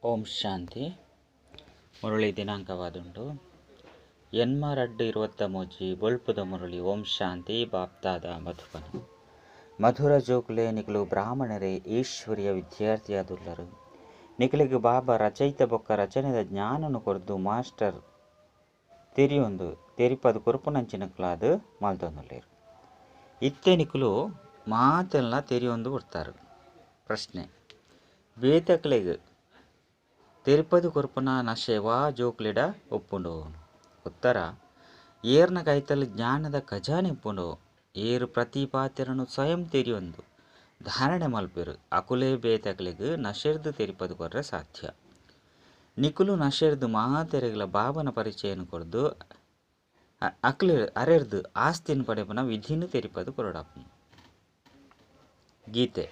ಓಂ ಶಾಂತಿ. ಮುರಳಿ ದಿನಾಂಕವಾದುಂಟು 8/2/23 ಬೊಲ್ಪುದ ಮುರಳಿ. ಓಂ ಶಾಂತಿ. ಬಾಪ್ತಾದ ಮಧುಬನ. ಮಧುರ ಜೋಕ್ಲೆ ನಿಕಲು ಬ್ರಾಹ್ಮಣರೇ ಈಶ್ವರಿಯ ವಿದ್ಯಾರ್ಥಿಯಾದುಲ್ಲರು. ನಿಕಲಿಗೆ ಬಾಬಾ ರಚಯಿತ ಬೊಕ್ಕ ರಚನೆದ ಜ್ಞಾನನು ಕೊರ್ದು ಮಾಸ್ಟರ್ ತೆರಿಯೊಂದು ತೆರಿಪದು ಕೊರ್ಪುನಂಚಿನಕ್ಲಾದು ಮಲ್ತೊಂದುಲ್ಲೇರು. ಇತ್ತೆ ನಿಕಲು ಮಾತೆಲ್ಲ ತೆರಿಯೊಂದು ಕೊಡ್ತಾರೆ. ಪ್ರಶ್ನೆ: ಬೇತಕ್ಲೆಗ್ ತೆರಿಪದು ಕೊರ್ಪುನ ನಶೆವಾ ಜೋಕ್ಲೆಡ ಒಪ್ಪುಂಡು? ಉತ್ತರ: ಏರ್ನ ಕೈತಲ್ಲಿ ಜ್ಞಾನದ ಖಜಾನೆ ಇಪ್ಪುಂಡು. ಏರು ಪ್ರತಿಪಾತ್ಯರನು ಸ್ವಯಂ ತೆರಿಯೊಂದು ಧಾರಣೆ ಮಲ್ಪೆರು. ಅಕುಲೇ ಬೇತಕ್ಲೆಗ್ ನಶೆರ್ದು ತೆರಿಪದು ಕೊರ್ರೆ ಸಾಧ್ಯ. ನಿಕುಲು ನಶೆರ್ದು ಮಹಾತೆರೆಗಳ ಬಾಬನ ಪರಿಚಯನು ಕೊರ್ದು ಅಕ್ಲೆ ಅರೆರ್ದು ಆಸ್ತಿನ ಪಡೆಪನ ವಿಧಿನು ತೆರಿಪದು ಕೊರಡಪ್ಪು. ಗೀತೆ: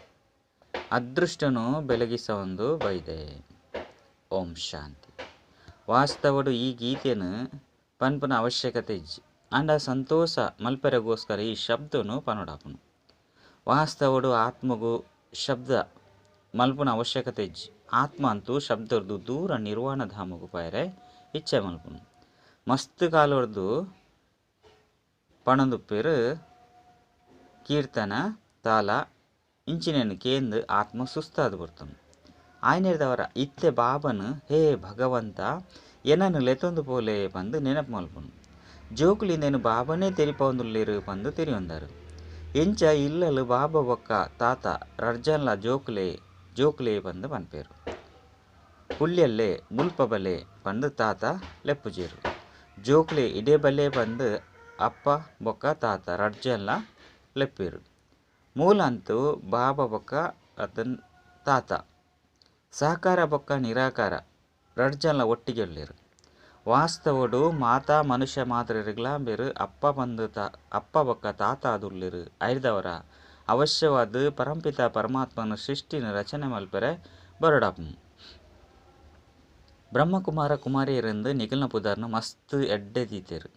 ಅದೃಷ್ಟನು ಬೆಳಗಿಸೊಂದು ಬೈದೆ. ಓಂ ಶಾಂತಿ. ವಾಸ್ತವಡು ಈ ಗೀತೆಯನ್ನು ಪನ್ಪನ ಅವಶ್ಯಕತೆ ಇಜ್ಜಿ. ಅಂಡ ಸಂತೋಷ ಮಲ್ಪೆರೆಗೋಸ್ಕರ ಈ ಶಬ್ದನು ಪನೋಡಾಪುನು. ವಾಸ್ತವಡು ಆತ್ಮಗೂ ಶಬ್ದ ಮಲ್ಪುನ ಅವಶ್ಯಕತೆ ಇಜ್ಜಿ. ಆತ್ಮ ಅಂತೂ ಶಬ್ದರ್ದು ದೂರ ನಿರ್ವಾಣ ಧಾಮಗೂ ಪಾಯರೆ ಇಚ್ಛೆ ಮಲ್ಪುನು. ಮಸ್ತ್ ಕಾಲೊರ್ದು ಪಣದುಪ್ಪೇರು ಕೀರ್ತನ ತಾಲ ಇಂಚಿನೇನು ಕೇಂದು ಆತ್ಮ ಸುಸ್ತಾದು ಬರ್ತನು. ಆಯ್ನೆರ್ದವರ ಇತ್ತೆ ಬಾಬನು ಹೇ ಭಗವಂತ ಏನನ್ನು ಲೆತೊಂದು ಪೋಲೆ ಪಂದು ನೆನಪು ಮಲ್ಪುನು. ಜೋಕುಲಿಂದೇನು ಬಾಬನೇ ತೆರಿಪೊಂದುಲ್ಲೇರು ಪಂದು ತೆರಿಯೊಂದಾರು. ಎಂಚ ಇಲ್ಲಲು ಬಾಬಾ ಬೊಕ್ಕ ತಾತ ರಡ್ಜನ್ಲ ಜೋಕುಲೆ ಪಂದು ಪನ್ಪೇರು. ಪುಳ್ಯಲ್ಲೇ ಮುಲ್ಪ ಬಲೆ ಪಂದು ತಾತ ಲೆಪ್ಪುಜೇರು. ಜೋಕುಲೆ ಇಡೆ ಬಲೆ ಪಂದು ಅಪ್ಪ ಬೊಕ್ಕ ತಾತ ರಡ್ಜನ್ಲ ಲೆಪ್ಪೇರು. ಮೂಲ ಅಂತೂ ಬಾಬಾ ಬೊಕ್ಕ ಅತನ್ ತಾತ ಸಾಕಾರ ಬೊಕ್ಕ ನಿರಾಕಾರ ರಡ್ಜನ್ಲ ಒಟ್ಟಿಗೆ ಉಳ್ಳೇರು. ವಾಸ್ತವಡು ಮಾತಾ ಮನುಷ್ಯ ಮಾತ್ರರಿಗ್ಲ ಬೇರು ಅಪ್ಪ ಬೊಕ್ಕ ತಾತ ಅದುಲ್ಲೇರು. ಐರ್ದವರ ಅವಶ್ಯವಾದ ಪರಂಪಿತ ಪರಮಾತ್ಮನ ಸೃಷ್ಟಿನ ರಚನೆ ಮಲ್ಪರೆ ಬರಡಾಪು. ಬ್ರಹ್ಮಕುಮಾರ ಕುಮಾರಿಯರಿಂದ ನಿಖಲ್ನ ಪುದಾರ್ನ ಮಸ್ತ್ ಎಡ್ಡೆ ದೀತೇರು.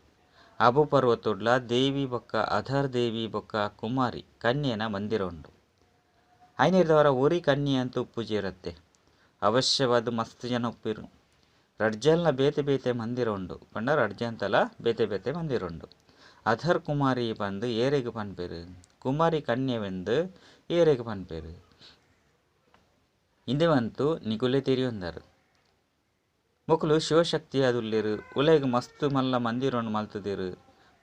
ಅಬು ಪರ್ವತೊಡ್ಲ ದೇವಿ ಬೊಕ್ಕ ಅಧರ್ ದೇವಿ ಬೊಕ್ಕ ಕುಮಾರಿ ಕನ್ಯೆನ ಮಂದಿರ ಉಂಡು. ಐನೇರ್ದವರ ಒರಿ ಕನ್ಯೆ ಅಂತೂ ಉಪ್ಪುಜೇರತ್ತೆ. ಅವಶ್ಯವಾದ ಮಸ್ತ್ ಜನ ಉಪ್ಪಿರು. ರಡ್ಜಲ್ನ ಬೇತೆ ಬೇತೆ ಮಂದಿರ ಉಂಡು ಪಂಡ ರಡ್ಜಂತಲ ಬೇತೆ ಬೇತೆ ಮಂದಿರ ಉಂಡು. ಅಧರ್ ಕುಮಾರಿ ಬಂದು ಏರೆಗೆ ಪನ್ಪೇರು. ಕುಮಾರಿ ಕನ್ಯೆವೆಂದು ಏರೆಗೆ ಪನ್ಪೇರು. ಇಂದೇವಂತೂ ನಿಗುಲೆ ತೆರಿಯೊಂದಾರು. ಮೊಕಲು ಶಿವಶಕ್ತಿ ಅದುಲ್ಲೇರು. ಉಲೆಗ್ ಮಸ್ತ್ ಮಲ್ಲ ಮಂದಿರೊಂಡು ಮಲ್ತದೇರು.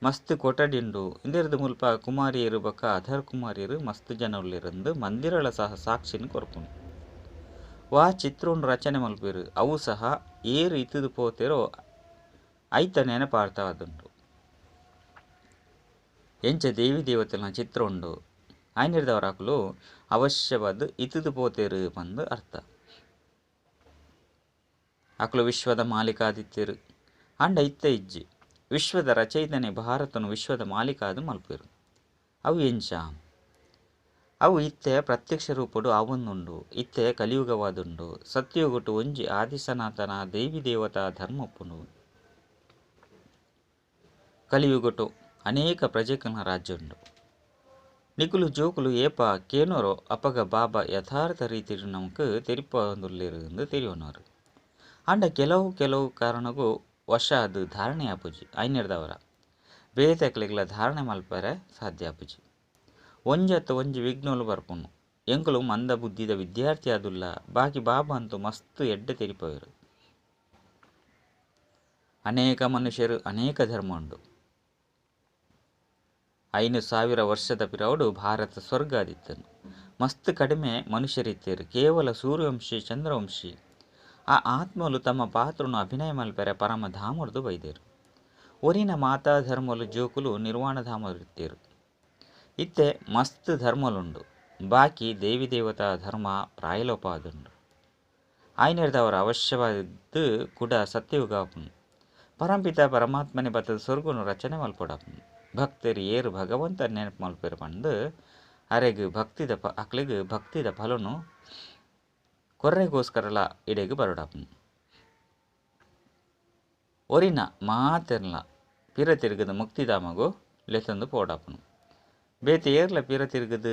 ಮಸ್ತ್ ಕೊಠಡಿಂಡು. ಇಂದೆರ್ದು ಮುಲ್ಪ ಕುಮಾರಿಯರು ಬೊಕ್ಕ ಅಧರ್ ಕುಮಾರಿಯರು ಮಸ್ತ್ ಜನ ಉಳ್ಳೇರಂದು ಮಂದಿರಳ ಸಹ ಸಾಕ್ಷಿನ ಕೊರ್ಪುಂಡು. ವಾ ಚಿತ್ರೋಂಡು ರಚನೆ ಮಲ್ಪೇರು. ಅವು ಸಹ ಏರು ಇತ್ತದು ಪೋತೇರೋ ಐತ ನೆನಪಾಡ್ತಾವದುಂಟು. ಎಂಚ ದೇವಿ ದೇವತೆನ ಚಿತ್ರ ಉಂಡು. ಐನಿರ್ದವರಾಕುಲು ಅವಶ್ಯವಾದ ಇತ್ತದು ಪೋತೇರು ಪಂದು ಅರ್ಥ. ಅಕುಲು ವಿಶ್ವದ ಮಾಲೀಕಾದಿತ್ಯರು ಅಂಡ ಇತ್ತ ಇಜ್ಜಿ. ವಿಶ್ವದ ರಚಯಿತನೆ ಭಾರತನು ವಿಶ್ವದ ಮಾಲೀಕಾದು ಮಲ್ಪೇರು. ಅವು ಎಂಚ? ಅವು ಇತ್ತೆ ಪ್ರತ್ಯಕ್ಷ ರೂಪಡು ಅವೊಂದುಂಡು. ಇತ್ತೆ ಕಲಿಯುಗವಾದುಂಡು. ಸತ್ಯಯುಗಟು ಒಂಜಿ ಆದಿಸನಾತನ ದೇವಿ ದೇವತಾ ಧರ್ಮ ಉಪ್ಪುಂಡು. ಕಲಿಯುಗಟು ಅನೇಕ ಪ್ರಜೆಕಲ್ನ ರಾಜ್ಯ ಉಂಡು. ನಿಕುಲು ಜೋಕುಲು ಏಪ ಕೇನೋರೋ ಅಪಗ ಬಾಬಾ ಯಥಾರ್ಥ ರೀತಿಡು ನಮಕ್ ತೆರಿಪೊಂದುಲ್ಲೇರು ಎಂದು ತೆರಿಯೋನವರು. ಅಂಡ ಕೆಲವು ಕಾರಣಗೂ ವಶ ಅದು ಧಾರಣೆ ಆಪುಜಿ. ಐನೆರ್ದವರ ಬೇತಕ್ಲೆಗ್ಲ ಧಾರಣೆ ಮಲ್ಪರೆ ಸಾಧ್ಯ ಆಪುಜಿ. ಒಂಜತ್ತು ಒಂಜಿ ವಿಘ್ನೋಲು ಬರ್ಪುನು. ಎಂಕುಲು ಮಂದ ಬುದ್ಧಿದ ವಿದ್ಯಾರ್ಥಿ ಆದುಲ್ಲ. ಬಾಕಿ ಬಾಬಾ ಅಂತೂ ಮಸ್ತ್ ಎಡ್ಡೆ ತೆರಿಪೋಯರು. ಅನೇಕ ಮನುಷ್ಯರು ಅನೇಕ ಧರ್ಮ ಉಂಡು. 5,000 ವರ್ಷದ ಪಿರವುಡು ಭಾರತ ಸ್ವರ್ಗ ಆದಿತ್ತನು. ಮಸ್ತ್ ಕಡಿಮೆ ಮನುಷ್ಯರಿತ್ತೇರು. ಕೇವಲ ಸೂರ್ಯವಂಶಿ ಚಂದ್ರವಂಶಿ ಆ ಆತ್ಮಲು ತಮ್ಮ ಪಾತ್ರನು ಅಭಿನಯ ಮಲ್ಪರೆ ಪರಮ ಧಾಮರ್ದು ಬೈದೇರು. ಒರಿನ ಮಾತಾ ಧರ್ಮಲು ಜೋಕುಲು ನಿರ್ವಾಣ ಧಾಮರಿತ್ತೇರು. ಇತ್ತೆ ಮಸ್ತ್ ಧರ್ಮಲುಂಡು. ಬಾಕಿ ದೇವಿ ದೇವತಾ ಧರ್ಮ ಪ್ರಾಯಲೋಪ ಆದುಂಡು. ಆಯ್ನೆರ್ದವರ ಅವಶ್ಯವಾದ ಕೂಡ ಸತ್ಯಯುಗ ಆಪುನು. ಪರಂಪಿತ ಪರಮಾತ್ಮನೆ ಬತ್ತದ ಸ್ವರ್ಗನು ರಚನೆ ಮಲ್ಪೊಡಾಪುನು. ಭಕ್ತರು ಏರು ಭಗವಂತ ನೆನಪು ಮಲ್ಪೇರು ಪಂದು ಅರೆಗ್ ಅಕ್ಲೆಗ್ ಭಕ್ತಿದ ಫಲನು ಕೊರ್ರೆಗೋಸ್ಕರಲ ಇಡೆಗ್ ಬರೋಡಾಪುನು. ಒರಿನ ಮಾತೆರ್ಲ ಪಿರ ತಿರುಗದ ಮುಕ್ತಿಧಾಮಗು ಲೆತೊಂದು ಪೋಡಾಪುನು. ಬೇತೆ ಏರ್ಲ ಪಿರ ತಿರುಗದು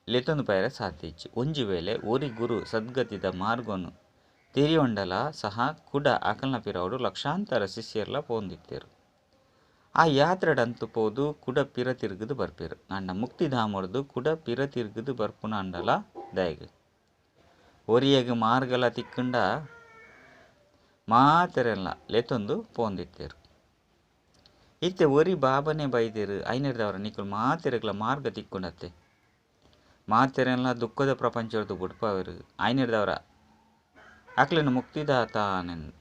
ಲೆತೊಂದು ಪೈರ ಸಾಧ್ಯ ಇಜ್ಜಿ. ಒಂಜಿ ವೇಳೆ ಒರಿ ಗುರು ಸದ್ಗತಿದ ಮಾರ್ಗನು ತಿರಿಯೊಂಡಲ ಸಹ ಕುಡ ಅಕಲ್ನ ಪಿರವುಡು ಲಕ್ಷಾಂತರ ಶಿಷ್ಯರ್ಲ ಪೋಂದಿತ್ತೇರು. ಆ ಯಾತ್ರೆಡಂತು ಪೋದು ಕುಡ ಪಿರ ತಿರುಗುದು ಬರ್ಪೇರು. ಅಂಡ ಮುಕ್ತಿಧಾಮರ್ದು ಕುಡ ಪಿರ ತಿರುಗುದು ಬರ್ಪುನ ಅಂಡಲ ದಯಗು ಒರಿಯಗ್ ಮಾರ್ಗಲ ತಿಕ್ಕಂಡ ಮಾತೆರೆಲ್ಲ ಲೆತೊಂದು ಪೋಂದಿತ್ತೇರು. ಇತ್ತೆ ಒರಿ ಬಾಬನೆ ಬೈದೇರು ಐನೆರ್ದವರ ನಿಕುಲು ಮಾತೆರೆಗ್ಲ ಮಾರ್ಗ ತಿಕ್ಕುಂಡತ್ತೆ. ಮಾತೆರೆಲ್ಲ ದುಃಖದ ಪ್ರಪಂಚದ್ದು ಬುಡ್ಪವರು ಐನೆರ್ದವರ ಅಕ್ಲಿನ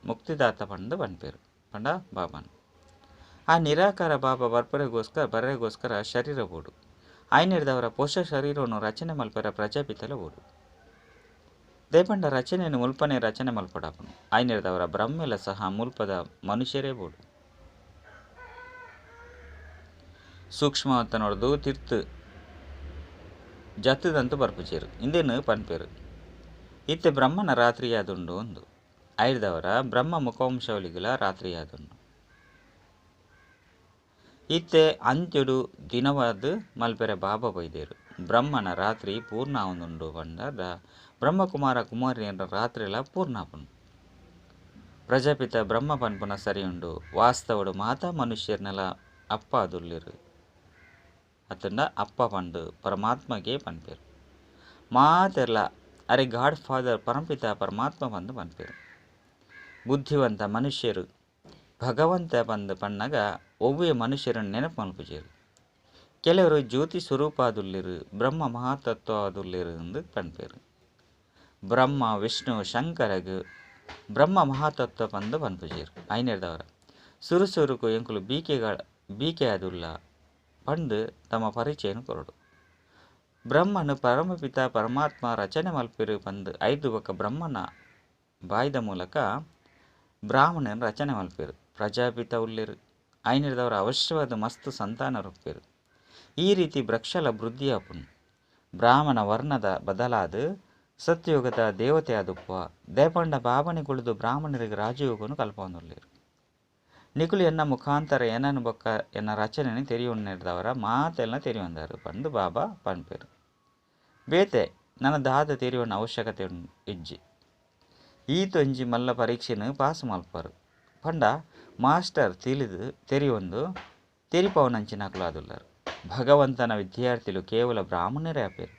ಮುಕ್ತಿದಾತ ಪಂಡು ಬನ್ಪೇರು ಪಂಡ ಬಾಬನ್. ಆ ನಿರಾಕಾರ ಬಾಬಾ ಬರ್ರೆಗೋಸ್ಕರ ಶರೀರ ಬೋಡು ಐನೆರ್ದವರ ಪೊಸ ಶರೀರವನ್ನು ರಚನೆ ಮಲ್ಪರ ಪ್ರಜಾಪಿತಲ ಬೋಡು ದೇಪಂಡ ರಚನೆಯನ್ನು ಮುಲ್ಪನೆ ರಚನೆ ಮಲ್ಪಡಪನು ಐನೆರ್ದವರ ಬ್ರಹ್ಮೆಲ ಸಹ ಮುಲ್ಪದ ಮನುಷ್ಯರೇ ಬೋಡು. ಸೂಕ್ಷ್ಮವತ್ತ ನೋಡ್ದು ತಿರ್ತು ಜತ್ತದಂತೂ ಬರ್ಪುಚೇರು ಇಂದೇನು ಪನ್ಪೇರು. ಇತ್ತೆ ಬ್ರಹ್ಮನ ರಾತ್ರಿಯಾದುಂಡು ಒಂದು ಐರ್ದವರ ಬ್ರಹ್ಮ ಮುಖವಂಶವಲಿಗಳ ರಾತ್ರಿಯಾದುಂಡು. ಇತ್ತೆ ಅಂತ್ಯಡು ದಿನವಾದ ಮಲ್ಪೆರೆ ಬಾಬಾ ಬೈದೇರು ಬ್ರಹ್ಮನ ರಾತ್ರಿ ಪೂರ್ಣ ಆವೊಂದುಂಡು ಪಂಡ ಬ್ರಹ್ಮಕುಮಾರ ಕುಮಾರಿಯರ ರಾತ್ರಿಲ ಪೂರ್ಣ ಆಪುಂಡು. ಪ್ರಜಾಪಿತ ಬ್ರಹ್ಮ ಪನ್ಪುನ ಸರಿ ಉಂಡು ವಾಸ್ತವಡು ಮಾತಾ ಮನುಷ್ಯರ್ನೆಲ ಅಪ್ಪ ಅದುಲ್ಲಿರು ಅತ್ತಂಡ ಅಪ್ಪ ಪಂಡು ಪರಮಾತ್ಮಗೆ ಪನ್ಪೇರು. ಮಾತೆರ್ಲ ಅರೆ ಗಾಡ್ ಫಾದರ್ ಪರಂಪಿತ ಪರಮಾತ್ಮ ಪಂದು ಪನ್ಪೇರು. ಬುದ್ಧಿವಂತ ಮನುಷ್ಯರು ಭಗವಂತ ಪಂದು ಪನ್ನಗ ಒವ್ವೇ ಮನುಷ್ಯರನ್ನು ನೆನಪು ಮಲ್ಪುಜೇರು. ಕೆಲವರು ಜ್ಯೋತಿ ಸ್ವರೂಪ ಆದುಲ್ಲಿರು ಬ್ರಹ್ಮ ಮಹಾತತ್ವ ಆದುಲ್ಲಿರು ಎಂದು ಪನ್ಪೇರು. ಬ್ರಹ್ಮ ವಿಷ್ಣು ಶಂಕರಗ್ ಬ್ರಹ್ಮ ಮಹಾತತ್ವ ಪಂದು ಪನ್ಪುಜೇರು ಐನೆರ್ದವರ ಸುರುಸುರುಕು ಎಂಕುಲು ಬೀಕೆ ಆದುಲ್ಲ ಪಂದು ತಮ್ಮ ಪರಿಚಯನು ಕೊರಡು. ಬ್ರಹ್ಮನು ಪರಮಪಿತ ಪರಮಾತ್ಮ ರಚನೆ ಮಲ್ಪೆರು ಪಂದು ಐದು ಬೊಕ್ಕ ಬ್ರಹ್ಮನ ಬಾಯ್ದ ಮೂಲಕ ಬ್ರಾಹ್ಮಣನ ರಚನೆ ಮಲ್ಪೇರು. ಪ್ರಜಾಪಿತ ಉಲ್ಲೇರು ಐನೆರ್ದವರ ಅವಶ್ಯವಾದ ಮಸ್ತ್ ಸಂತಾನ ರೊಪ್ಪೇರು. ಈ ರೀತಿ ವೃಕ್ಷಲ ವೃದ್ಧಿ ಆಪುಂಡು. ಬ್ರಾಹ್ಮಣ ವರ್ಣದ ಬದಲಾದ ಸತ್ಯಯುಗದ ದೇವತೆ ಆದುಪ್ಪ ದೇಪಂಡ ಬಾಬನೆ ಕುಳಿದು ಬ್ರಾಹ್ಮಣರಿಗೆ ರಾಜಯೋಗನು ಕಲ್ಪೊಂದುಲ್ಲೇರು. ನಿಕುಲು ಎನ್ನ ಮುಖಾಂತರ ಏನನ್ನು ಬೊಕ್ಕ ಎನ್ನ ರಚನೆని ತೆರಿಯೊಂಡಿರ್ದವರ ಮಾತೆಲ್ಲ ತೆರಿಯೊಂದಾರು ಪಂದು ಬಾಬಾ ಪನ್ಪೇರು. ಬೇತೆ ನನ್ನ ದಾದ ತೆರಿಯೊಂಡ ಅವಶ್ಯಕತೆ ಇಜ್ಜಿ ಈತೊಂಜಿ ಮಲ್ಲ ಪರೀಕ್ಷೆನು ಪಾಸ್ ಮಲ್ಪರು ಪಂಡ ಮಾಸ್ಟರ್ ತಿಳಿದು ತೆರಿಯೊಂದು ತೆರಿಪವನಂಚಿನಕಲು ಆದುಲ್ಲಾರು. ಭಗವಂತನ ವಿದ್ಯಾರ್ಥಿಲು ಕೇವಲ ಬ್ರಾಹ್ಮಣರೇ ಆಪೇರು.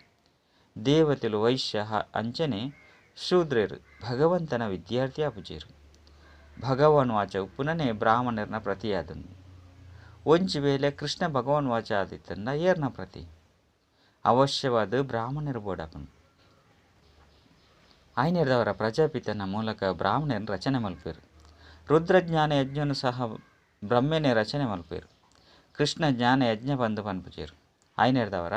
ದೇವತೆಲು ವೈಶ್ಯ ಅಂಚನೆ ಶೂದ್ರರು ಭಗವಂತನ ವಿದ್ಯಾರ್ಥಿ ಆಪುಜೇರು. ಭಗವಾನ್ ವಾಚ ಉಪ್ಪುನನೆ ಬ್ರಾಹ್ಮಣರ್ನ ಪ್ರತಿಯಾದನು. ಒಂಚಿ ವೇಳೆ ಕೃಷ್ಣ ಭಗವಾನ್ ವಾಚ ಆದಿತ್ತಂಡ ಏರ್ನ ಪ್ರತಿ ಅವಶ್ಯವಾದ ಬ್ರಾಹ್ಮಣರು ಬೋಡಾಪನು. ಐನೆರ್ದವರ ಪ್ರಜಾಪಿತನ ಮೂಲಕ ಬ್ರಾಹ್ಮಣರನ್ನು ರಚನೆ ಮಲ್ಪೇರು. ರುದ್ರಜ್ಞಾನ ಯಜ್ಞನು ಸಹ ಬ್ರಹ್ಮನೇ ರಚನೆ ಮಲ್ಪೇರು. ಕೃಷ್ಣ ಜ್ಞಾನ ಯಜ್ಞ ಬಂದು ಪನ್ಪುಜೇರು. ಐನೆರ್ದವರ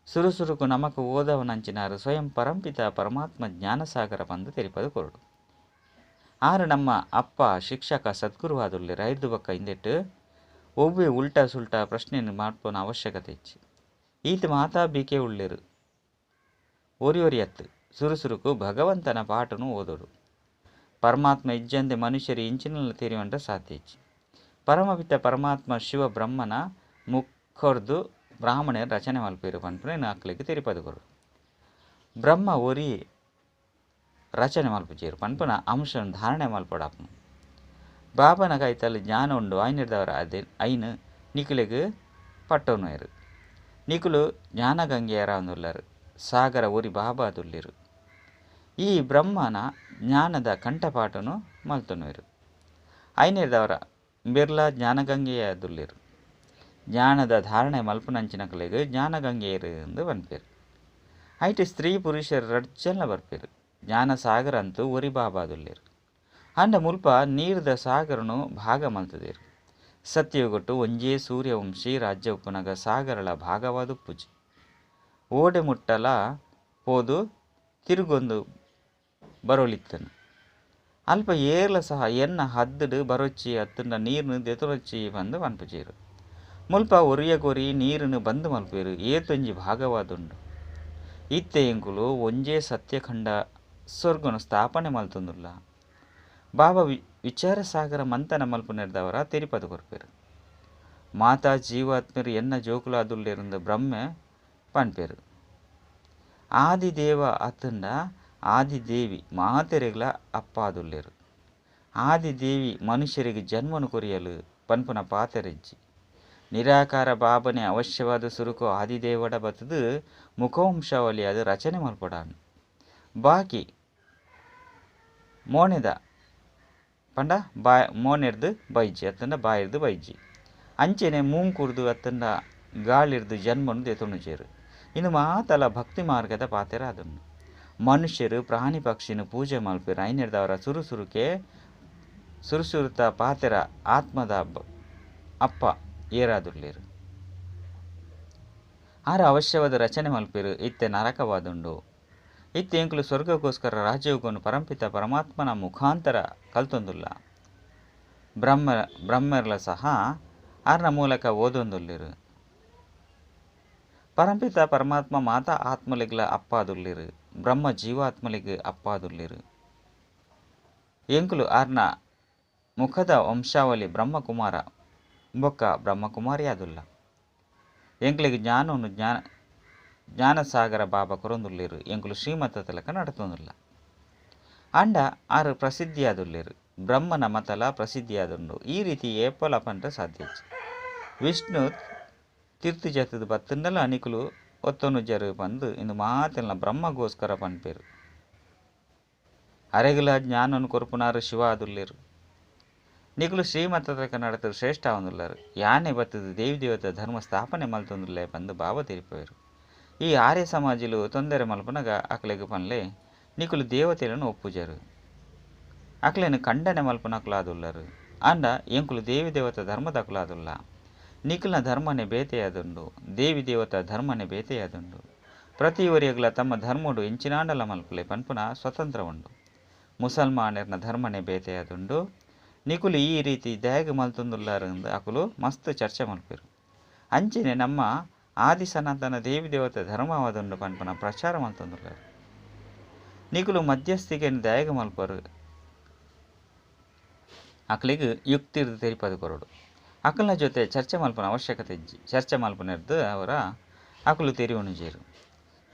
ಸುರುಸುರುಕು ನಮಕು ಓದವನಂಚಿನಾರು ಸ್ವಯಂ ಪರಂಪಿತ ಪರಮಾತ್ಮ ಜ್ಞಾನಸಾಗರ ಬಂದು ತೆರಿಪದು ಕೊರಡು. ಆರು ನಮ್ಮ ಅಪ್ಪ ಶಿಕ್ಷಕ ಸದ್ಗುರುವಾದುಲ್ಲೇರು ಐದು ಬೊಕ್ಕ ಇಂದೆಟ್ಟು ಒವ್ವೇ ಉಲ್ಟಾ ಸುಲ್ಟಾ ಪ್ರಶ್ನೆಯನ್ನು ಮಾಡ್ಪೋನ ಅವಶ್ಯಕತೆ ಇಚ್ಚಿ ಈತ ಮಾತಾ ಬೀಕೆ ಉಳ್ಳೇರು ಒರಿ ಅತ್ತು ಸುರುಸುರುಕು ಭಗವಂತನ ಪಾಠನು ಓದೋಡು. ಪರಮಾತ್ಮ ಇಜ್ಜಂದೆ ಮನುಷ್ಯರು ಇಂಚಿನಲ್ಲಿ ತೆರೆಯುವಂಟ ಸಾಧ್ಯ ಇಚ್ಚಿ ಪರಮಪಿತ ಪರಮಾತ್ಮ ಶಿವ ಬ್ರಹ್ಮನ ಮುಖರ್ದು ಬ್ರಾಹ್ಮಣರ ರಚನೆ ಮಲ್ಪೇರು ಪನ್ಪುನ ನಾಲ್ಕಲಿಗೆ ತೆರಿಪದು ಕೊರಡು. ಬ್ರಹ್ಮ ಒರಿ ರಚನೆ ಮಲ್ಪುಜೇರು ಪನ್ಪುನ ಅಂಶನ ಧಾರಣೆ ಮಲ್ಪಡಾಪನು. ಬಾಬನ ಕೈತಲ್ಲಿ ಜ್ಞಾನ ಉಂಡು ಐನೆರ್ದವರ ಅದೇ ಐನು ನಿಕುಲೆಗ್ ಪಟ್ಟವನು. ನಿಕುಲು ಜ್ಞಾನಗಂಗೆಯರ ಅಂದುಲ್ಲರು ಸಾಗರ ಒರಿ ಬಾಬಾ ಅದುಲ್ಲಿರು. ಈ ಬ್ರಹ್ಮನ ಜ್ಞಾನದ ಕಂಠಪಾಠನು ಮಲ್ತೊನುವೆರು. ಐನೆರ್ದವರ ಬಿರ್ಲಾ ಜ್ಞಾನಗಂಗೆಯ ಅದುಲ್ಲಿರು. ಜ್ಞಾನದ ಧಾರಣೆ ಮಲ್ಪುನಂಚಿನಕಲೆಗ್ ಜ್ಞಾನಗಂಗೆಯರು ಎಂದು ಪನ್ಪೇರು. ಐಟು ಸ್ತ್ರೀ ಪುರುಷರು ರಡ್ಜಲ್ಲ ಬರ್ಪೇರು. ಜ್ಞಾನ ಸಾಗರ ಅಂತೂ ಒರಿ ಬಾಬಾ ಅದುಲ್ಲೇರು. ಅಂಡ ಮುಲ್ಪ ನೀರ್ದ ಸಾಗರನು ಭಾಗ ಮಲ್ತದೇರು. ಸತ್ಯಯುಗೊಟ್ಟು ಒಂಜೇ ಸೂರ್ಯವಂಶಿ ರಾಜ್ಯ ಉಪ್ಪುನಗ ಸಾಗರಳ ಭಾಗವಾದ ಉಪ್ಪುಜಿ ಓಡೆ ಮುಟ್ಟಲ ಪೋದು ತಿರುಗೊಂದು ಬರೋಳಿತ್ತನು. ಅಲ್ಪ ಏರ್ಲ ಸಹ ಎನ್ನ ಹದ್ದಡು ಬರೊಚ್ಚಿ ಅತ್ತುಂಡ ನೀರ್ನು ದೆತೊರೊಚ್ಚಿ ಬಂದು ಪನ್ಪುಜೇರು. ಮುಲ್ಪ ಒರಿಯ ಕೊರಿ ನೀರನ್ನು ಬಂದು ಮಲ್ಪೇರು ಏತೊಂಜಿ ಭಾಗವಾದುಂಡು. ಇತ್ತೆ ಎಂಕುಲು ಒಂಜೇ ಸತ್ಯಖಂಡ ಸ್ವರ್ಗನು ಸ್ಥಾಪನೆ ಮಲ್ತೊಂದುಲ್ಲ. ಬಾಬಾ ವಿಚಾರ ಸಾಗರ ಮಂಥನ ಮಲ್ಪುನೆರ್ದವರ ತೆರಿಪದು ಕೊರ್ಪೇರು. ಮಾತಾ ಜೀವಾತ್ಮರು ಎನ್ನ ಜೋಕುಲಾದುಲ್ಲೇರುಂದು ಬ್ರಹ್ಮೆ ಪನ್ಪೇರು. ಆದಿದೇವ ಅತ್ತುಂಡ ಆದಿದೇವಿ ಮಾತೆರೆಗ್ಲ ಅಪ್ಪಾದುಲ್ಲೆರು. ಆದಿದೇವಿ ಮನುಷ್ಯರಿಗೆ ಜನ್ಮನು ಕೊರಿಯಲು ಪನ್ಪುನ ಪಾತೆರೆಜ್ಜಿ. ನಿರಾಕಾರ ಬಾಬನೆ ಅವಶ್ಯವಾದ ಸುರುಕು ಆದಿದೇವಡ ಬತ್ತದು ಮುಖವಂಶಾವಳಿ ಅದು ರಚನೆ ಮಲ್ಪಡಾನು. ಬಾಕಿ ಮೋನೆದ ಪಂಡ ಮೋನೆರ್ದು ಬೈಜಿ ಅತ್ತಂಡ ಬಾಯಿರ್ದು ಬೈಜಿ ಅಂಚೆನೆ ಮೂಂಕುರ್ದು ಅತ್ತಂಡ ಗಾಳಿರ್ದು ಜನ್ಮನು ದೆತೊನುಜೇರು. ಇನ್ನು ಮಾತಲ ಭಕ್ತಿ ಮಾರ್ಗದ ಪಾತೆರ ಅದನ್ನು ಮನುಷ್ಯರು ಪ್ರಾಣಿ ಪಕ್ಷಿನ ಪೂಜೆ ಮಲ್ಪಿರು. ಐನೆರ್ದವರ ಸುರುಸುರುತ ಪಾತೆರ ಆತ್ಮದ ಅಪ್ಪ ಏರಾದುಲ್ಲೇರು. ಆರ ಅವಶ್ಯವಾದ ರಚನೆ ಮಲ್ಪಿರು. ಇತ್ತೆ ನರಕವಾದುಂಡು. ಇತ್ತೆ ಎಂಕುಲು ಸ್ವರ್ಗಕ್ಕೋಸ್ಕರ ರಾಜ್ಯವನ್ನು ಪರಂಪಿತ ಪರಮಾತ್ಮನ ಮುಖಾಂತರ ಕಲ್ತೊಂದುಲ್ಲ. ಬ್ರಹ್ಮರ್ಲ ಸಹ ಆರ್ನ ಮೂಲಕ ಓದೊಂದುಲ್ಲೇರು. ಪರಂಪಿತ ಪರಮಾತ್ಮ ಮಾತಾ ಆತ್ಮಲಿಗ್ಲ ಅಪ್ಪಾದುಲ್ಲೇರು. ಬ್ರಹ್ಮ ಜೀವಾತ್ಮಲಿಗೆ ಅಪ್ಪಾದುಲ್ಲೇರು. ಎಂಕುಲು ಆರ್ನ ಮುಖದ ವಂಶಾವಳಿ ಬ್ರಹ್ಮಕುಮಾರ ಬೊಕ್ಕ ಬ್ರಹ್ಮಕುಮಾರಿ ಆದುಲ್ಲ. ಎಂಕ್ಲಿಗೆ ಜ್ಞಾನಸಾಗರ ಬಾಬಾ ಕೊರೊಂದುಲ್ಲೇರು. ಎಂಕುಲು ಶ್ರೀಮತ ತಲಕ ನಡತೊಂದುಲ್ಲ. ಅಂಡ ಆರು ಪ್ರಸಿದ್ಧಿಯಾದುಲ್ಲೇರು. ಬ್ರಹ್ಮನ ಮತಲ ಪ್ರಸಿದ್ಧಿಯಾದುಂಡು. ಈ ರೀತಿ ಏಪಲ ಪಂಡ ಸಾಧ್ಯ. ವಿಷ್ಣು ತೀರ್ಥಜತದ ಬತ್ತಂಡಲ ಅನಿಕುಲು ಒತ್ತೊನುಜರು ಬಂದು ಇಂದು ಮಾತೆಲ್ಲ ಬ್ರಹ್ಮಗೋಸ್ಕರ ಪನ್ಪೇರು. ಅರೆಗುಲ ಜ್ಞಾನನು ಕೊರ್ಪುನಾರು ಶಿವ ಆದುಲ್ಲೇರು. ನಿಕುಲು ಶ್ರೀಮತಕ ನಡತರು ಶ್ರೇಷ್ಠ ಆವಂದುಲ್ಲಾರು. ಯಾನೆ ಬತ್ತದು ದೇವಿ ದೇವತ ಧರ್ಮ ಸ್ಥಾಪನೆ ಮಲ್ತೊಂದುಲ್ಲೆ ಬಂದು ಬಾಬಾ ತಿರುಪೇರು. ಈ ಆರ್ಯ ಸಮಾಜಲು ತೊಂದರೆ ಮಲ್ಪನಾಗ ಅಕ್ಲೆಗೆ ಪನ್ಲೆ ನಿಕುಲು ದೇವತೆಗಳನ್ನು ಒಪ್ಪುಜರು. ಅಕ್ಲೆನು ಖಂಡನೆ ಮಲ್ಪನಕ್ಲಾದುಲ್ಲರು. ಅಂಡ ಎಂಕುಲು ದೇವಿ ದೇವತ ಧರ್ಮದಕ್ಲಾದುಲ್ಲ. ನಿಖಿಲ್ನ ಧರ್ಮನೆ ಬೇತೆಯಾದುಂಡು. ದೇವಿ ದೇವತ ಧರ್ಮನೆ ಬೇತೆಯಾದುಂಡು. ಪ್ರತಿಯವರಿಯಗ್ಲ ತಮ್ಮ ಧರ್ಮಡು ಎಂಚಿನಾಂಡಲ ಮಲ್ಪಲೆ ಪನ್ಪುನ ಸ್ವತಂತ್ರ ಉಂಡು. ಮುಸಲ್ಮಾನರ್ನ ಧರ್ಮನೆ ಬೇತೆಯಾದುಂಡು. ನಿಕುಲು ಈ ರೀತಿ ದ್ಯಾಗ ಮಲ್ತೊಂದುಲ್ಲಾರಂದ ಅಕುಲು ಮಸ್ತ್ ಚರ್ಚೆ ಮಲ್ಪೆರು. ಅಂಚೆನೆ ನಮ್ಮ ಆದಿ ಸನಾತನ ದೇವಿ ದೇವತ ಧರ್ಮವಾದುಂಡು ಪನ್ಪುನ ಪ್ರಚಾರ ಮಲ್ತೊಂದುಲ್ಲಾರು. ನಿಕುಲು ಮಧ್ಯಸ್ಥಿಗೆ ದ್ಯಾಗ ಮಲ್ಪರು. ಅಕ್ಲಿಗೆ ಯುಕ್ತಿರ್ದು ತೆರಿಪದು ಕೊರಡು. ಅಕಲ್ನ ಜೊತೆ ಚರ್ಚೆ ಮಲ್ಪನ ಅವಶ್ಯಕತೆ ಇಜ್ಜಿ. ಚರ್ಚೆ ಮಲ್ಪನೆರ್ದು ಅವರ ಅಕುಲು ತೆರಿವಣುಜೇರು.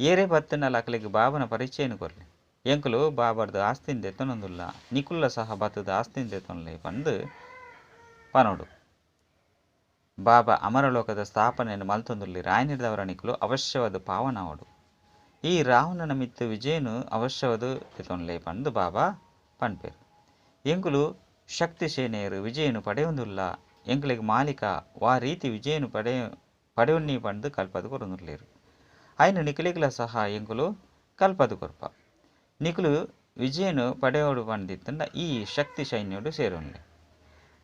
ಏರೇ ಬತ್ತನಲ್ಲ ಅಕ್ಲಿಗೆ ಬಾಬನ ಪರಿಚಯನು ಕೊರಲಿ. ಎಂಕುಲು ಬಾಬರ್ದು ಆಸ್ತಿನ ದೆತ್ತೊನೊಂದುಲ್ಲ. ನಿಕುಲ್ಲ ಸಹ ಬತ್ತದ ಆಸ್ತಿನ ದೆತ್ತೊನ್ಲೆ ಪಂದು ಪನೋಡು. ಬಾಬಾ ಅಮರಲೋಕದ ಸ್ಥಾಪನೆಯನ್ನು ಮಲ್ತೊಂದುಲ್ಲೇರು. ಆಯ್ನಿರ್ದವರ ನಿಕುಲು ಅವಶ್ಯವಾದ ಪಾವನವಾಡು. ಈ ರಾವಣನ ಮಿತ್ತು ವಿಜಯನು ಅವಶ್ಯವಾದ ದೆತ್ತೊನ್ಲೆ ಪಂದು ಬಾಬಾ ಪನ್ಪೇರು. ಎಂಕುಲು ಶಕ್ತಿ ಸೇನೆಯರು ವಿಜಯನು ಪಡೆಯೊಂದುಲ್ಲ. ಎಂಕುಲಿಗೆ ಮಾಲಿಕ ವಾ ರೀತಿ ವಿಜಯನು ಪಡೆಯೊನ್ನಿ ಪಂದು ಕಲ್ಪದು ಕೊರೊಂದುಲ್ಲೇರು. ಆಯ್ನ ನಿಕುಲಿಗ್ಲ ಸಹ ಎಂಕುಲು ಕಲ್ಪದು ಕೊರ್ಪ. ನಿಕುಲು ವಿಜಯನು ಪಡೆಯೋಡು ಪಂದಿತ್ತಂಡ ಈ ಶಕ್ತಿ ಸೈನ್ಯೋಡು ಸೇರೊನ್ಲೆ.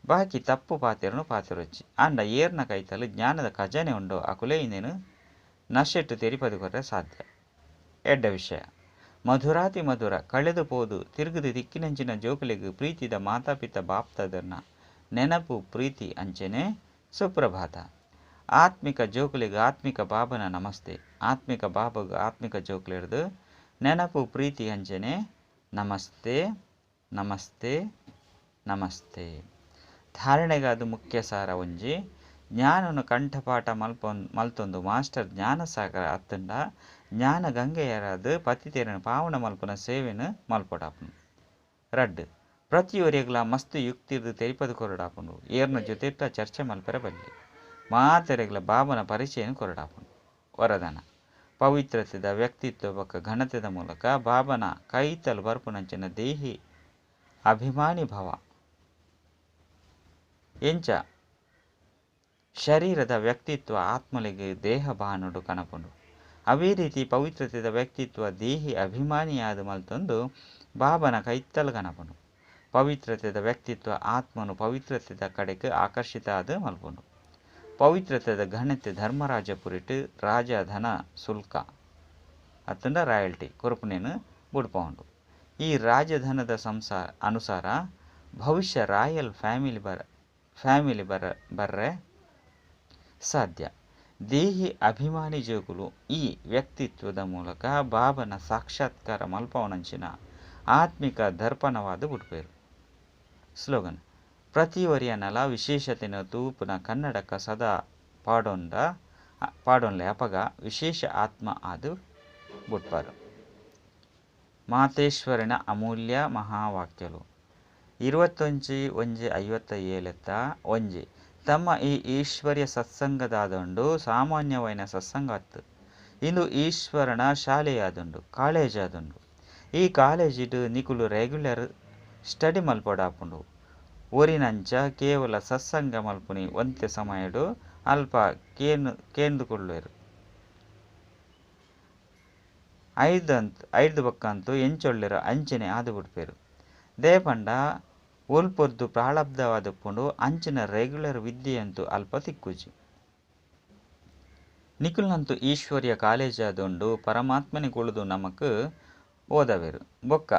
ಬಾಕಿ ತಪ್ಪು ಪಾತೆರನು ಪಾತೆರೊಚ್ಚಿ. ಅಂಡ ಏರ್ನ ಕೈತಲು ಜ್ಞಾನದ ಖಜಾನೆ ಉಂಡೋ ಅಕುಲೇ ಇನ್ನೇನು ನಶೆಟ್ಟು ತೆರಿಪದು ಕೊರ್ರೆ ಸಾಧ್ಯ. ಎಡ್ಡ ವಿಷಯ ಮಧುರಾತಿ ಮಧುರ ಕಳೆದು ಪೋದು ತಿರುಗದು ದಿಕ್ಕಿನಂಚಿನ ಜೋಕುಲಿಗೆ ಪ್ರೀತಿದ ಮಾತಾಪಿತ ಬಾಪ್ತದನ್ನ ನೆನಪು ಪ್ರೀತಿ ಅಂಚೆನೆ ಸುಪ್ರಭಾತ. ಆತ್ಮಿಕ ಜೋಕುಲಿಗೆ ಆತ್ಮಿಕ ಬಾಬನ ನಮಸ್ತೆ. ಆತ್ಮಿಕ ಬಾಬಗ ಆತ್ಮಿಕ ಜೋಕುಲಿಡ್ದು ನೆನಪು ಪ್ರೀತಿ ಅಂಚೆನೆ ನಮಸ್ತೆ ನಮಸ್ತೆ ನಮಸ್ತೆ. ಧಾರಣೆಗೆ ಅದು ಮುಖ್ಯ ಸಾರ ಒಂಜಿ ಜ್ಞಾನನು ಕಂಠಪಾಠ ಮಲ್ತೊಂದು ಮಾಸ್ಟರ್ ಜ್ಞಾನಸಾಗರ ಅತ್ತಂಡ ಜ್ಞಾನ ಗಂಗೆಯರಾದು ಪತಿತೇರನು ಪಾವನ ಮಲ್ಪನ ಸೇವೆನು ಮಲ್ಪೊಡಾಪುನು. ರಡ್ಡು ಪ್ರತಿಯೊರಿಯಗ್ಲ ಮಸ್ತ್ ಯುಕ್ತಿರ್ದು ತೆರಿಪದು ಕೊರಡಾಪುಂಡು. ಏರ್ನ ಜೊತೆಟ್ಟ ಚರ್ಚೆ ಮಲ್ಪೆರ ಬಲ್ಲಿ ಮಾತೆರೆಗ್ಲ ಬಾಬನ ಪರಿಚಯನು ಕೊರಡಾಪುಂಡು. ವರದಾನ ಪವಿತ್ರತೆದ ವ್ಯಕ್ತಿತ್ವ ಬೊಕ್ಕ ಘನತೆದ ಮೂಲಕ ಬಾಬನ ಕೈತಲು ಬರ್ಪುನಂಚಿನ ದೇಹಿ ಅಭಿಮಾನಿ ಭವ. ಎಂಚ ಶರೀರದ ವ್ಯಕ್ತಿತ್ವ ಆತ್ಮಲಿಗೆ ದೇಹ ಬಾನುಡು ಕನಪುಂಡು. ಅವೇ ರೀತಿ ಪವಿತ್ರತೆದ ವ್ಯಕ್ತಿತ್ವ ದೇಹಿ ಅಭಿಮಾನಿಯಾದ ಮಲ್ತೊಂದು ಬಾಬನ ಕೈತಲು ಕನಪುಂಡು. ಪವಿತ್ರತೆದ ವ್ಯಕ್ತಿತ್ವ ಆತ್ಮನು ಪವಿತ್ರತೆದ ಕಡೆಗೆ ಆಕರ್ಷಿತ ಆದ ಮಲ್ಪುಂಡು. ಪವಿತ್ರತೆದ ಘನತೆ ಧರ್ಮರಾಜ ಪುರಿಟ್ ರಾಜಧನ ಶುಲ್ಕ ಅತ್ತಂಡ ರಾಯಲ್ಟಿ ಕೊರಪುನೇನು ಬುಡ್ಪುಂಡು. ಈ ರಾಜಧನದ ಅನುಸಾರ ಭವಿಷ್ಯ ರಾಯಲ್ ಫ್ಯಾಮಿಲಿ ಬರ್ರೆ ಸಾಧ್ಯ. ದೇಹಿ ಅಭಿಮಾನಿ ಜೋಗುಲು ಈ ವ್ಯಕ್ತಿತ್ವದ ಮೂಲಕ ಬಾಬನ ಸಾಕ್ಷಾತ್ಕಾರ ಮಲ್ಪವನಂಚಿನ ಆತ್ಮಿಕ ದರ್ಪಣವಾದ ಬುಡ್ಪೇರು. ಸ್ಲೋಗನ್ ಪ್ರತಿವರಿಯನಲ ವಿಶೇಷತೆನ ತೂಪುನ ಕನ್ನಡಕ ಸದಾ ಪಾಡೊಂಡ್ಲೆ ಅಪಗ ವಿಶೇಷ ಆತ್ಮ ಆದು ಬುಡ್ಪಾರು. ಮಾತೇಶ್ವರನ ಅಮೂಲ್ಯ ಮಹಾವಾಕ್ಯಲು 21:57 ಒಂಜಿ ತಮ್ಮ ಈ ಈಶ್ವರ್ಯ ಸತ್ಸಂಗದಾದುಂಡು ಸಾಮಾನ್ಯವಾಯಿನ ಸತ್ಸಂಗ ಅತ್ತು. ಇಂದು ಈಶ್ವರನ ಶಾಲೆಯಾದುಂಡು, ಕಾಲೇಜ್ ಆದುಂಡು. ಈ ಕಾಲೇಜಿಡು ನಿಕುಲು ರೆಗ್ಯುಲರ್ ಸ್ಟಡಿ ಮಲ್ಪಡಾಪುಂಡು. ಒರಿನಂಚ ಕೇವಲ ಸತ್ಸಂಗ ಮಲ್ಪುನಿ ಒಂತೆ ಸಮಯಡು ಅಲ್ಪ ಕೇಂದುಕೊಳ್ಳುವೆರು. ಐದು ಬಕ್ಕಂತೂ ಎಂಚೊಳ್ಳೆರು ಅಂಚನೆ ಆದು ಬಿಡ್ಪೇರು. ದೇಪಂಡ ಒಲ್ಪೊರ್ದು ಪ್ರಾರಬ್ಧವಾದಪ್ಪುಂಡು ಅಂಚಿನ ರೆಗ್ಯುಲರ್ ವಿದ್ಯೆಯಂತೂ ಅಲ್ಪ ತಿಕ್ಕುಜಿ. ನಿಕುಲ್ನಂತೂ ಈಶ್ವರ್ಯ ಕಾಲೇಜ್ ಆದುಂಡು ಪರಮಾತ್ಮನೆ ಕುಳಿದು ನಮಕ್ ಓದವೆರು. ಬೊಕ್ಕ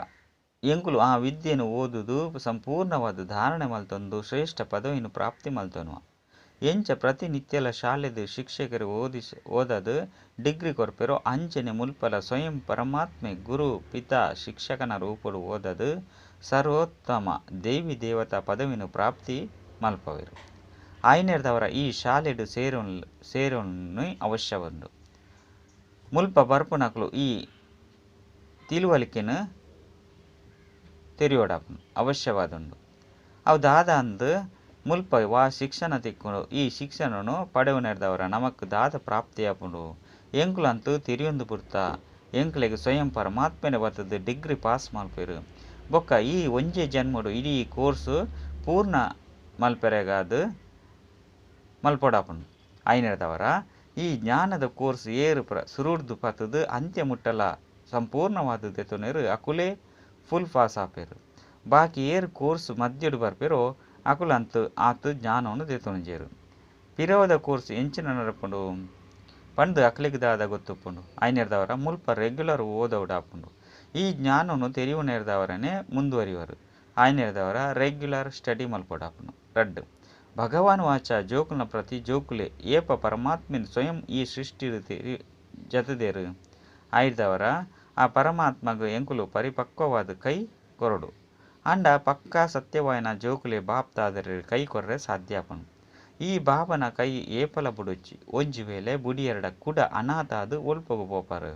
ಎಂಕುಲು ಆ ವಿದ್ಯೆಯನ್ನು ಓದುದು ಸಂಪೂರ್ಣವಾದ ಧಾರಣೆ ಮಲ್ತೊಂದು ಶ್ರೇಷ್ಠ ಪದವಿಯನ್ನು ಪ್ರಾಪ್ತಿ ಮಲ್ತೊನುವ. ಎಂಚ ಪ್ರತಿನಿತ್ಯಲ ಶಾಲೆದು ಶಿಕ್ಷಕರು ಓದದು ಡಿಗ್ರಿ ಕೊರ್ಪೆರೋ ಅಂಚನೆ ಮುಲ್ಪಲ ಸ್ವಯಂ ಪರಮಾತ್ಮೆ ಗುರು ಪಿತಾ ಶಿಕ್ಷಕನ ರೂಪಡು ಓದದು ಸರ್ವೋತ್ತಮ ದೇವಿ ದೇವತಾ ಪದವಿಯನ್ನು ಪ್ರಾಪ್ತಿ ಮಲ್ಪವೆರು. ಆಯ್ನೆರ್ದವರ ಈ ಶಾಲೆಡು ಸೇರೋನು ಅವಶ್ಯವಂದು ಮುಲ್ಪ ಬರ್ಪುನಕ್ಲು ಈ ತಿಳುವಳಿಕೆನು ತೆರಿಯೋಡಾಪುನು ಅವಶ್ಯವಾದುಂಡು. ಅವು ದಾದ ಅಂದು ಮುಲ್ಪ ವಾ ಶಿಕ್ಷಣ ತಿಕ್ಕುಂಡು ಈ ಶಿಕ್ಷಣನು ಪಡೆವನೆರ್ದವರ ನಮಕ್ ದಾದ ಪ್ರಾಪ್ತಿಯಾಪುಂಡು. ಎಂಕುಲಂತೂ ತಿರಿಯೊಂದು ಪುರ್ತ ಎಂಕ್ಲೆಗ್ ಸ್ವಯಂ ಪರಮಾತ್ಮನೆ ಬರ್ತದ ಡಿಗ್ರಿ ಪಾಸ್ ಮಲ್ಪೆರು. ಬೊಕ್ಕ ಈ ಒಂಜೆ ಜನ್ಮಡು ಇಡೀ ಕೋರ್ಸು ಪೂರ್ಣ ಮಲ್ಪೆರೆಗಾದು ಮಲ್ಪೊಡಾಪುಂಡು. ಐನೆರ್ದವರ ಈ ಜ್ಞಾನದ ಕೋರ್ಸ್ ಏರು ಸುರುಡ್ದು ಪತ್ತದು ಅಂತ್ಯ ಮುಟ್ಟಲ ಸಂಪೂರ್ಣವಾದ ದೆತೊನೆರು ಅಕುಲೇ ಫುಲ್ ಪಾಸ್ ಆಪೇರು. ಬಾಕಿ ಏರು ಕೋರ್ಸ್ ಮಧ್ಯಡು ಬರ್ಪೆರೋ ಅಕುಲಂತು ಆತು ಜ್ಞಾನವನ್ನು ದೆತೊಂಜೇರು. ಪಿರವದ ಕೋರ್ಸ್ ಎಂಚಿನ ನಡಪುಂಡು ಪಂಡು ಅಕ್ಲೆಗ್ ದಾದ ಗೊತ್ತುಪ್ಪುಂಡು. ಐನೆರ್ದವರ ಮುಲ್ಪ ರೆಗ್ಯುಲರ್ ಓದೋಡಾಪುಂಡು. ಈ ಜ್ಞಾನವನ್ನು ತೆರಿಯುನೆರ್ದವರನೇ ಮುಂದುವರಿವರು. ಐನೆರ್ದವರ ರೆಗ್ಯುಲರ್ ಸ್ಟಡಿ ಮಲ್ಪೊಡಾಪುಂಡು. ರಡ್ಡು ಭಗವಾನ್ ವಾಚ ಜೋಕುಲ್ನ ಪ್ರತಿ ಜೋಕುಲೆ ಏಪ ಪರಮಾತ್ಮನ್ ಸ್ವಯಂ ಈ ಸೃಷ್ಟಿ ಜತದೇರು. ಐದವರ ಆ ಪರಮಾತ್ಮಗ ಎಂಕುಲು ಪರಿಪಕ್ವವಾದ ಕೈ ಕೊರಡು ಅಂಡ ಪಕ್ಕಾ ಸತ್ಯವಾಯಿನ ಜೋಕುಲೆ ಬಾಪ್ತಾದರೆ ಕೈ ಕೊರ್ರೆ ಸಾಧ್ಯಾಪನು. ಈ ಬಾಬನ ಕೈ ಏಪಲ ಬುಡುಚ್ಚಿ ಒಂಜಿ ವೇಳೆ ಬುಡಿಯರಡ ಕುಡ ಅನಾಥಾದು ಒಲ್ಪಗು ಪೋಪಾರು.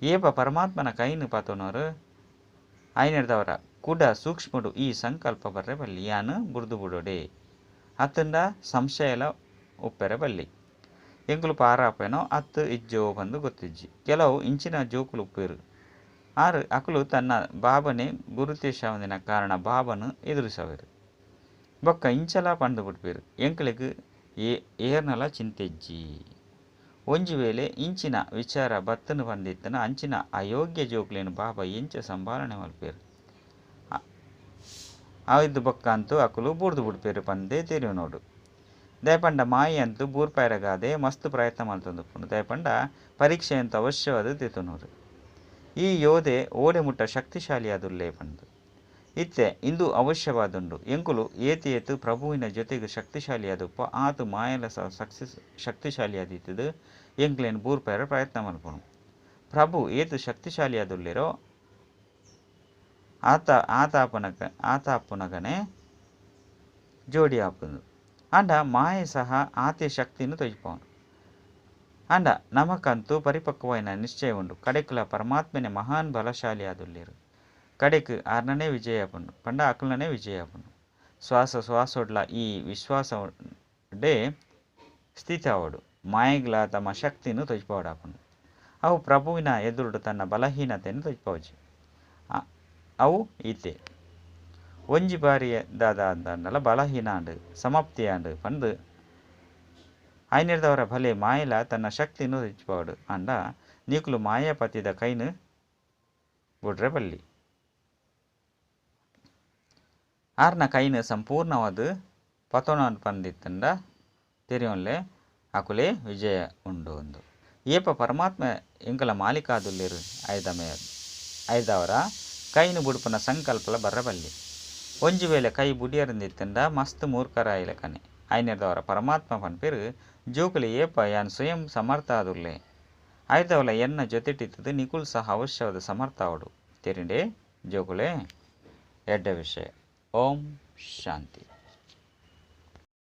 ಏಪ ಪರಮಾತ್ಮನ ಕೈನು ಪಾತೋನರು ಐನೆರ್ದವರ ಕುಡ ಸೂಕ್ಷ್ಮಡು ಈ ಸಂಕಲ್ಪ ಬರ್ರೆ ಬಲ್ಲಿ ಯಾನು ಬುರ್ದು ಬುಡೋಡೆ ಅತ್ತಂಡ ಸಂಶಯಲ ಉಪ್ಪೆರೆ ಬಲ್ಲಿ ಎಂಕುಲು ಪಾರಾಪೇನೋ ಅತ್ತು ಇಜ್ಜೋ ಬಂದು ಗೊತ್ತಿಜ್ಜಿ. ಕೆಲವು ಇಂಚಿನ ಜೋಕುಲು ಉಪ್ಪೇರು ಆರು ಅಕುಲು ತನ್ನ ಬಾಬನೇ ಗುರುತೇಶಾವಂದಿನ ಕಾರಣ ಬಾಬನು ಎದುರಿಸವೆರು. ಬೊಕ್ಕ ಇಂಚಲ ಪಂಡು ಬಿಡ್ಪೇರು ಎಂಕುಲೆಗ್ ಏರ್ನಲ ಚಿಂತೆಜ್ಜಿ. ಒಂಜಿ ವೇಳೆ ಇಂಚಿನ ವಿಚಾರ ಬತ್ತನು ಬಂದಿತ್ತನ ಅಂಚಿನ ಅಯೋಗ್ಯ ಜೋಕುಲೇನು ಬಾಬಾ ಎಂಚ ಸಂಭಾಲನೆ ಮಲ್ಪೇರು. ಆಯ್ದು ಬೊಕ್ಕ ಅಂತೂ ಅಕುಲು ಬೂರ್ದು ಬಿಡ್ಪೇರು ಪಂದೆ ತೆರಿವು ನೋಡು. ದಯಪಂಡ ಮಾಯಿ ಅಂತೂ ಬೂರ್ಪಾಯರಗಾದೆ ಮಸ್ತ್ ಪ್ರಯತ್ನ ಮಲ್ತೊಂದುಪ್ಪುಂಡು. ದಯಪಂಡ ಪರೀಕ್ಷೆ ಅಂತೂ ಅವಶ್ಯವಾದ ದೆತುನೂರು. ಈ ಯೋಧೆ ಓಡೆ ಮುಟ್ಟ ಶಕ್ತಿಶಾಲಿಯಾದುಲ್ಲೇ ಪಂಡು ಇತ್ತೆ ಇಂದು ಅವಶ್ಯವಾದುಂಡು. ಎಂಕುಲು ಏತು ಪ್ರಭುವಿನ ಜೊತೆಗೆ ಶಕ್ತಿಶಾಲಿಯಾದಪ್ಪ ಆತು ಮಾಯಲ ಶಕ್ತಿಶಾಲಿಯಾದಿತ್ತದು ಎಂಕ್ಲೇನು ಬೂರ್ಪಾಯರ ಪ್ರಯತ್ನ ಮಲ್ಪುಣು. ಪ್ರಭು ಏತು ಶಕ್ತಿಶಾಲಿಯಾದುಲ್ಲೇರೋ ಆತಾಪುನಗನೆ ಜೋಡಿ ಆಪುಂಡು ಅಂಡ ಮಾಯೆ ಸಹ ಆತೆ ಶಕ್ತಿಯನ್ನು ತೊಜ್ಪವನು. ಅಂಡ ನಮಕಂತೂ ಪರಿಪಕ್ವವಾಯಿನ ನಿಶ್ಚಯ ಉಂಡು. ಕಡೆಕುಲ ಪರಮಾತ್ಮನೆ ಮಹಾನ್ ಬಲಶಾಲಿ ಆದುಲ್ಲೇರು. ಕಡೆಕ್ ಆರ್ನನೇ ವಿಜಯ ಪಂಡು ಪಂಡ ಅಕುಲನೇ ವಿಜಯ ಪಂಡು. ಶ್ವಾಸೊಡ್ಲ ಈ ವಿಶ್ವಾಸ ಡೇ ಸ್ಥಿತ ಅವಡು ಮಾಯೆಗ್ಲ ತಮ್ಮ ಶಕ್ತಿಯನ್ನು ತೊಜ್ಪವಡಾಪುಂಡು. ಅವು ಪ್ರಭುವಿನ ಎದುರುಡು ತನ್ನ ಬಲಹೀನತೆಯನ್ನು ತೊಜ್ಪವಜಿ. ಅವು ಈತೆ ಒಂಜಿ ಬಾರಿ ದಾದ ಬಲಹೀನ ಅಂಡು ಸಮಾಪ್ತಿ ಅಂಡು ಪಂದು ಐನೆರ್ದವರ ಭಲೆ ಮಾಯಲ ತನ್ನ ಶಕ್ತಿಯನ್ನು ತೊಜ್ಪವಡು ಅಂಡ ನೀಕುಲು ಮಾಯಾಪತಿದ ಕೈನು ಬುಡ್ರೆ ಬಲ್ಲಿ ಆರ್ನ ಕೈನು ಸಂಪೂರ್ಣವಾದ ಪತೋಣ ಪಂದಿತ್ತಂಡ ತೆರಿಯೋನ್ಲೆ ಅಕುಲೆ ವಿಜಯ ಉಂಡು ಒಂದು. ಏಪ ಪರಮಾತ್ಮ ಎಂಕಲ ಮಾಲಿಕಾದುಲ್ಲೇರು ಐದವರ ಕೈನು ಬುಡುಪನ ಸಂಕಲ್ಪಲ ಬರ್ರಬಲ್ಲಿ. ಒಂಜಿ ವೇಳೆ ಕೈ ಬುಡಿಯರಿಂದಿತ್ತಂಡ ಮಸ್ತ್ ಮೂರ್ಖರಾಯಿಲ ಕನೆ. ಐನೆರ್ದವರ ಪರಮಾತ್ಮ ಪನ್ಪೇರು ಜೋಕುಲೆ ಏಪ ಯಾನ್ ಸ್ವಯಂ ಸಮರ್ಥ ಆದುಲ್ಲೆ. ಐದವಲ ಎನ್ನ ಜೊತೆಟಿತ್ತದು ನಿಕುಲ್ ಸಹ ಅವಶ್ಯವಾದ ಸಮರ್ಥ ಅವಡು ತೆರಿಂಡೆ ಜೋಕುಲೆ ಎಡ್ಡ ವಿಷಯ. ಓಂ ಶಾಂತಿ.